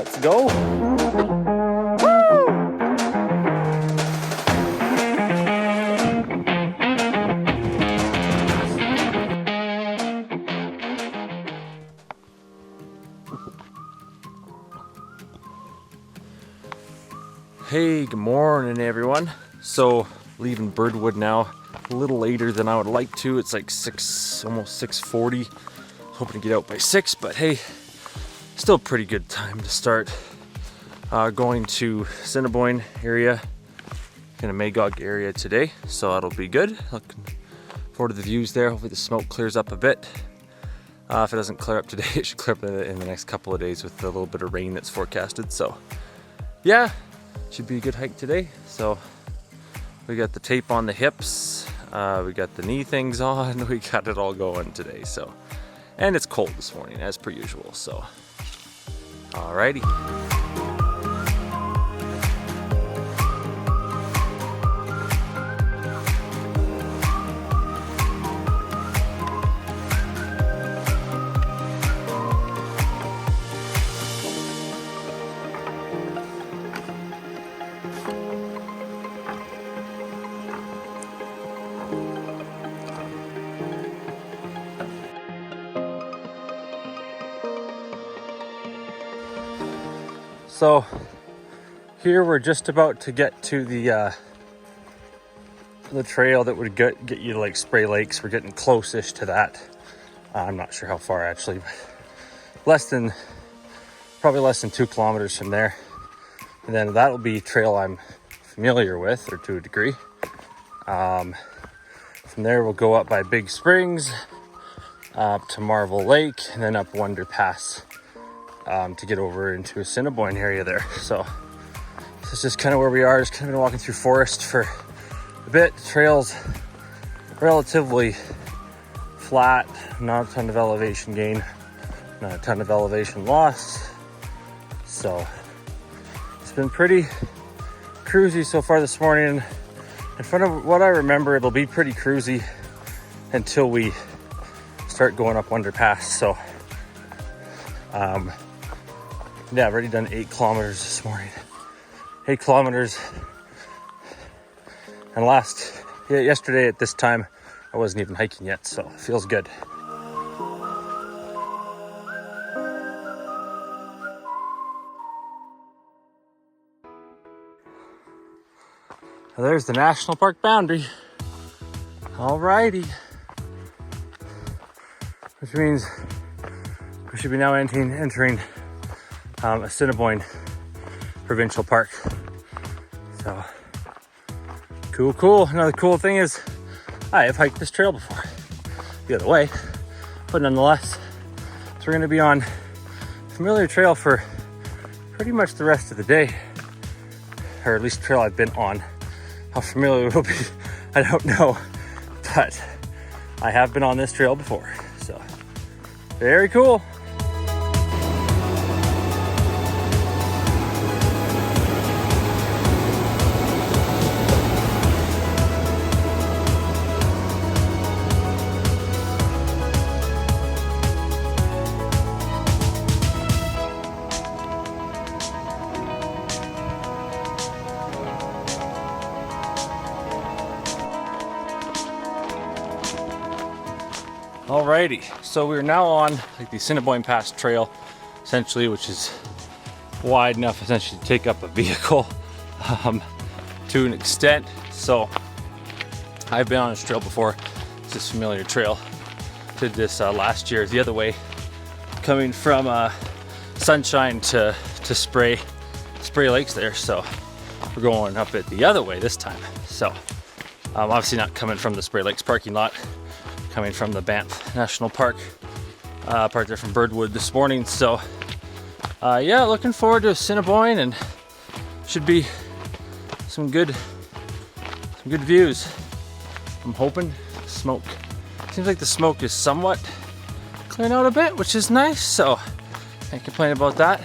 Let's go. Hey, good morning everyone. So leaving Birdwood now, a little later than I would like to. It's like 6, almost 6:40. Hoping to get out by 6, but hey, still pretty good time to start. Going to Assiniboine area, in a Magog area today, so that'll be good. Looking forward to the views there. Hopefully the smoke clears up a bit. If it doesn't clear up today, it should clear up in the next couple of days with a little bit of rain that's forecasted. So yeah, should be a good hike today. So we got the tape on the hips, we got the knee things on, we got it all going today. So, and it's cold this morning as per usual. So alrighty. So here we're just about to get to the trail that would get you to like Spray Lakes. We're getting close-ish to that. I'm not sure how far actually, but probably less than 2 kilometers from there. And then that'll be a trail I'm familiar with, or to a degree. From there we'll go up by Big Springs, up to Marvel Lake, and then up Wonder Pass. To get over into Assiniboine area there. So this is just kind of where we are. Just kind of been walking through forest for a bit. The trail's relatively flat, not a ton of elevation gain, not a ton of elevation loss. So it's been pretty cruisy so far this morning. In front of what I remember, it'll be pretty cruisy until we start going up Wonder Pass. So yeah, I've already done 8 kilometers this morning. 8 kilometers. And yesterday at this time, I wasn't even hiking yet, so it feels good. Well, there's the national park boundary. Alrighty. Which means we should be now entering Assiniboine Provincial Park. So cool. Another cool thing is I have hiked this trail before the other way, but nonetheless, so we're going to be on familiar trail for pretty much the rest of the day, or at least trail I've been on. How familiar it will be, I don't know, but I have been on this trail before, so very cool. Alrighty, so we're now on like the Assiniboine Pass Trail, essentially, which is wide enough essentially to take up a vehicle to an extent. So I've been on this trail before. It's this familiar trail. Did this last year the other way, coming from Sunshine to Spray Lakes there. So we're going up it the other way this time. So obviously not coming from the Spray Lakes parking lot, coming from the Banff National Park, part there from Birdwood this morning. So yeah, looking forward to Assiniboine, and should be some good views. I'm hoping. Smoke, seems like the smoke is somewhat clearing out a bit, which is nice, so can't complain about that.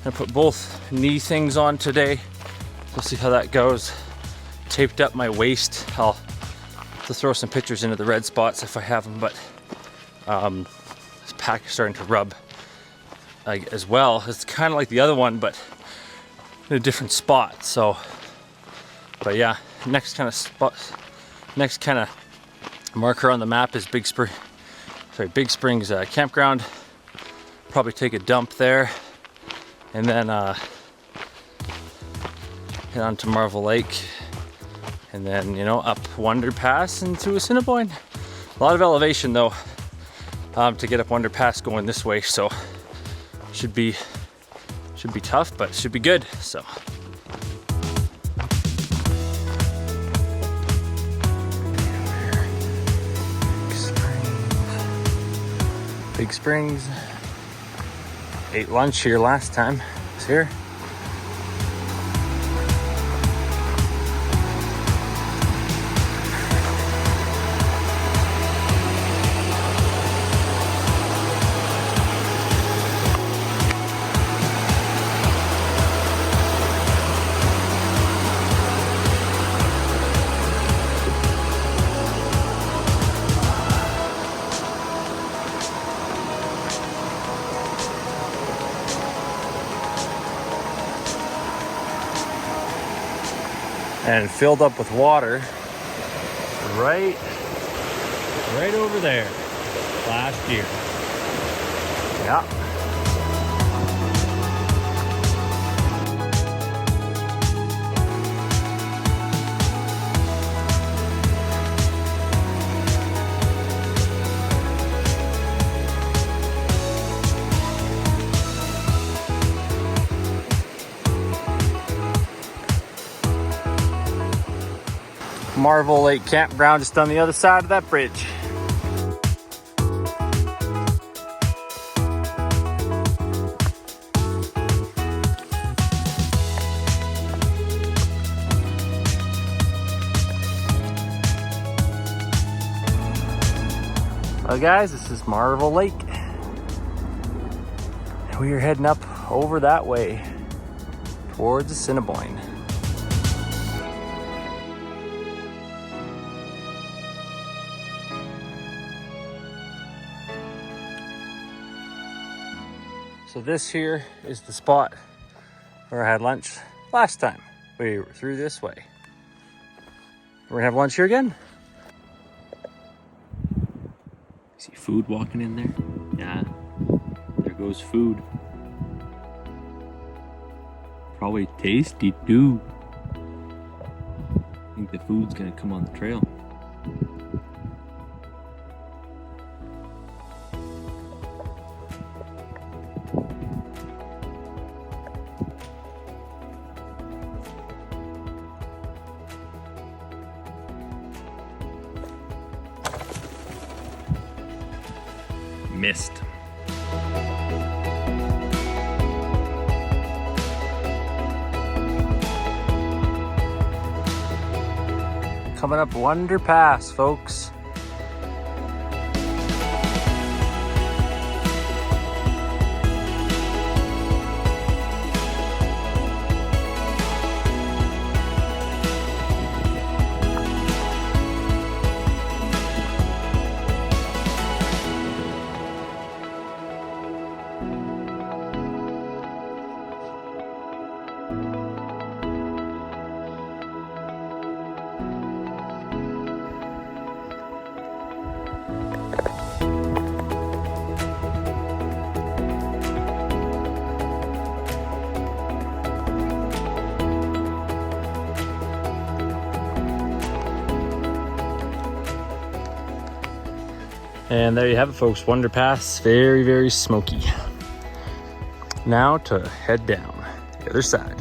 I put both knee things on today. We'll see how that goes. Taped up my waist. I'll have to throw some pictures into the red spots if I have them, but this pack is starting to rub as well. It's kind of like the other one, but in a different spot. So, but yeah, next kind of marker on the map is Big Springs campground. Probably take a dump there, and then head on to Marvel Lake, and then, you know, up Wonder Pass into Assiniboine. A lot of elevation though, to get up Wonder Pass going this way, so should be tough, but should be good. So Big Springs. Ate lunch here last time I was here. And filled up with water right over there last year. Yeah. Marvel Lake campground just on the other side of that bridge. Well guys, this is Marvel Lake. We are heading up over that way towards Assiniboine. So this here is the spot where I had lunch last time we were through this way. We're gonna have lunch here again. See food walking in there? Yeah, there goes food. Probably tasty too. I think the food's gonna come on the trail. Missed. Coming up Wonder Pass, folks. And there you have it, folks. Wonder Pass, very, very smoky. Now to head down the other side.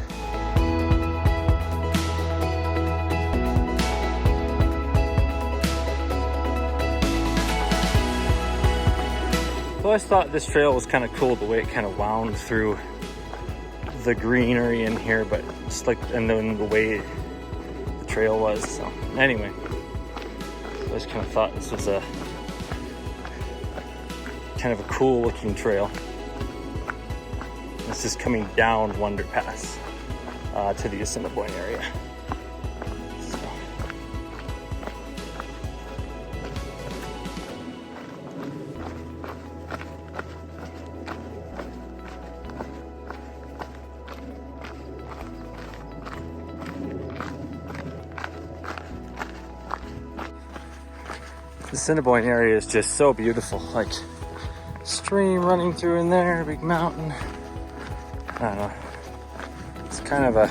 So I thought this trail was kind of cool, the way it kind of wound through the greenery in here, but just like, and then the way the trail was. So anyway, I just kind of thought this was a kind of a cool looking trail. This is coming down Wonder Pass to the Assiniboine area. So. Assiniboine area is just so beautiful. Like stream running through in there, big mountain. I don't know. It's kind of a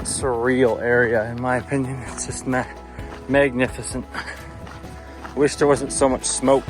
surreal area in my opinion. It's just magnificent. Wish there wasn't so much smoke.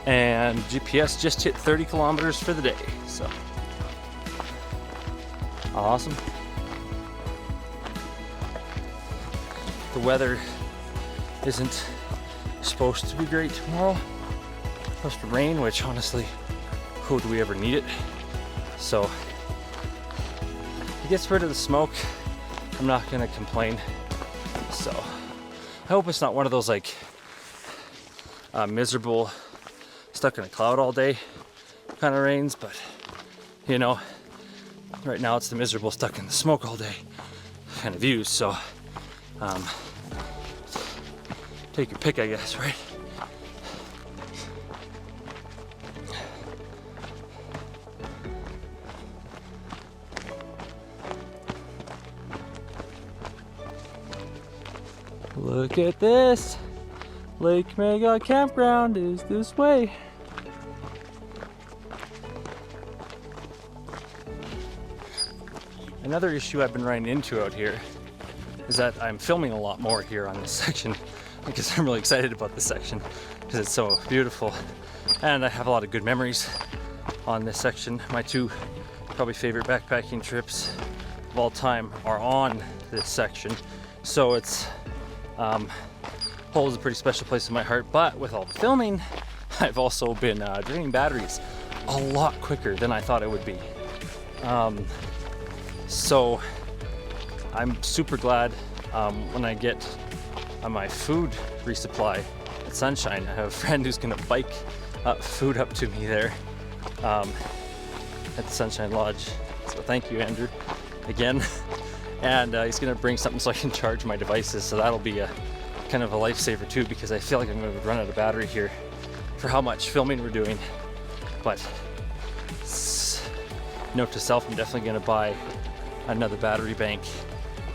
And GPS just hit 30 kilometers for the day, so awesome. The weather isn't supposed to be great tomorrow. It's supposed to rain, which honestly, who do we ever need it? So it gets rid of the smoke. I'm not gonna complain. So I hope it's not one of those like miserable stuck in a cloud all day kind of rains, but you know, right now it's the miserable stuck in the smoke all day kind of views. So take your pick, I guess, right? Look at this. Lake Magog campground is this way. Another issue I've been running into out here is that I'm filming a lot more here on this section because I'm really excited about this section because it's so beautiful and I have a lot of good memories on this section. My two probably favorite backpacking trips of all time are on this section, so it's holds a pretty special place in my heart. But with all the filming, I've also been draining batteries a lot quicker than I thought it would be. So I'm super glad when I get my food resupply at Sunshine. I have a friend who's gonna bike food up to me there at the Sunshine Lodge. So thank you, Andrew, again. And he's gonna bring something so I can charge my devices. So that'll be a kind of a lifesaver too, because I feel like I'm going to run out of battery here for how much filming we're doing. But note to self, I'm definitely going to buy another battery bank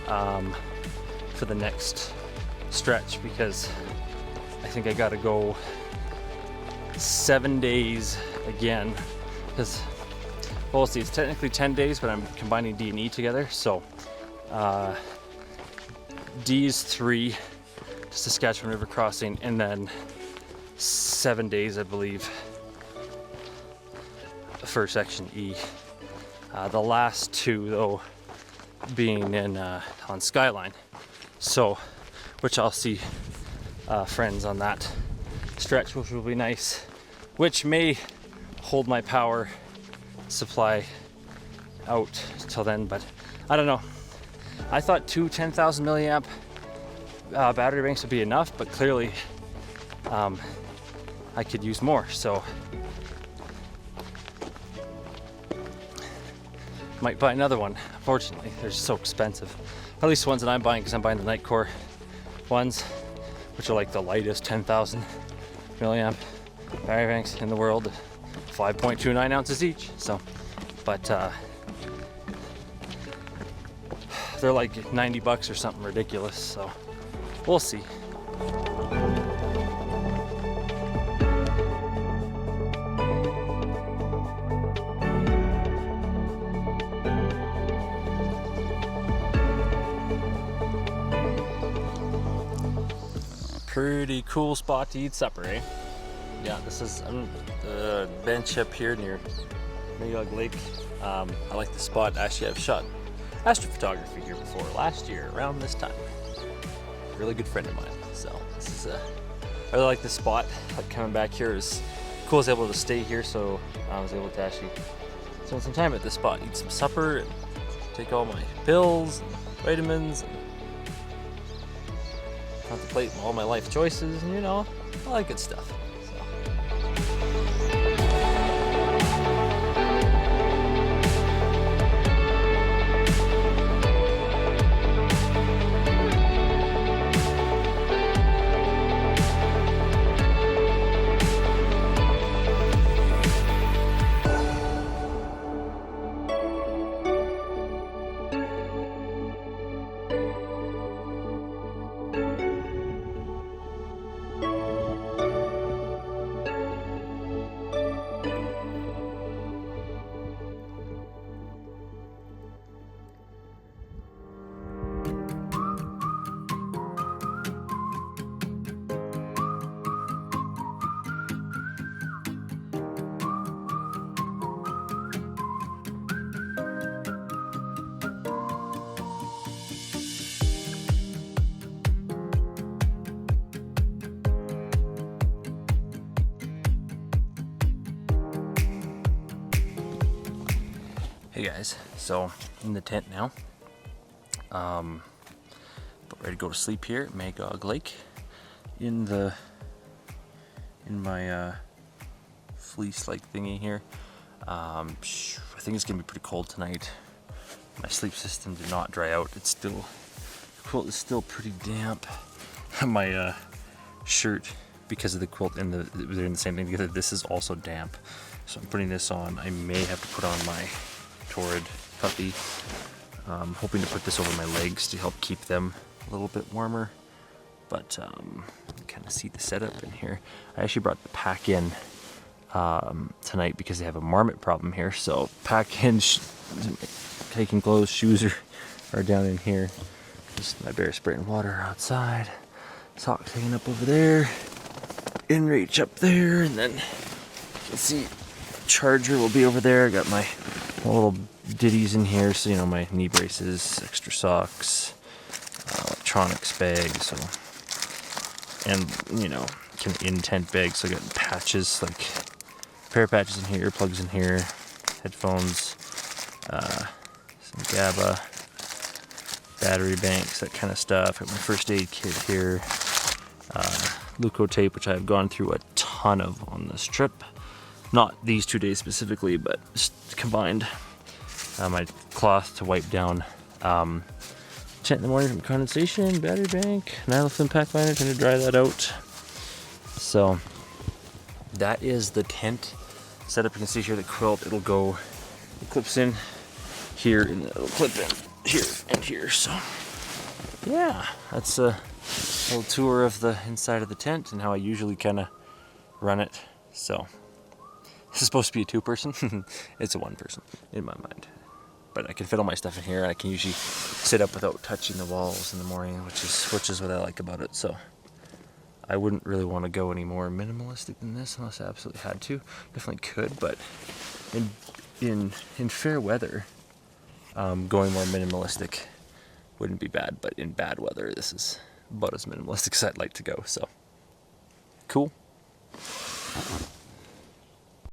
for the next stretch, because I think I got to go 7 days again, because well, see, it's technically 10 days, but I'm combining D and E together. So D is 3 Saskatchewan River crossing, and then 7 days, I believe, for section E. The last 2 though being in on Skyline, so which I'll see friends on that stretch, which will be nice, which may hold my power supply out till then, but I don't know. I thought 2 10,000 milliamp battery banks would be enough, but clearly I could use more, so might buy another one. Unfortunately, they're so expensive. At least the ones that I'm buying, because I'm buying the Nightcore ones, which are like the lightest 10,000 milliamp battery banks in the world, 5.29 ounces each. So, but they're like $90 or something ridiculous. So we'll see. Pretty cool spot to eat supper, eh? Yeah, this is the bench up here near Magog Lake. I like the spot. Actually, I've shot astrophotography here before last year around this time. Really good friend of mine. So this is I really like this spot. Like coming back here is cool. I was able to stay here, so I was able to actually spend some time at this spot, eat some supper, and take all my pills, and vitamins, and contemplate all my life choices, and you know, all that good stuff. Hey guys, so in the tent now, ready to go to sleep here at Magog Lake in my fleece-like thingy here. I think it's gonna be pretty cold tonight. My sleep system did not dry out. It's still, the quilt is still pretty damp. My shirt, because of the quilt and they're in the same thing together, this is also damp. So I'm putting this on. I may have to put on my Torrid puppy. I'm hoping to put this over my legs to help keep them a little bit warmer. But you kind of see the setup in here. I actually brought the pack in tonight because they have a marmot problem here. So pack in, taking clothes, shoes are down in here. Just my bear spraying water outside. Socks hanging up over there. In reach up there, and then you can see charger will be over there. I got my little ditties in here, so you know, my knee braces, extra socks, electronics bag, so, and you know, in tent bag, so I got patches, like pair of patches in here, earplugs in here, headphones, some GABA, battery banks, that kind of stuff. Got my first aid kit here, Leuco tape, which I've gone through a ton of on this trip. Not these 2 days specifically, but just combined. My cloth to wipe down tent in the morning from condensation, battery bank, nylon film pack liner, trying to dry that out. So that is the tent setup. You can see here the quilt, it clips in here and it'll clip in here and here. So yeah, that's a little tour of the inside of the tent and how I usually kind of run it. So this is supposed to be a 2-person. It's a 1-person in my mind. But I can fit all my stuff in here. I can usually sit up without touching the walls in the morning, which is what I like about it. So I wouldn't really want to go any more minimalistic than this unless I absolutely had to. Definitely could, but in fair weather, going more minimalistic wouldn't be bad. But in bad weather, this is about as minimalistic as I'd like to go. So cool.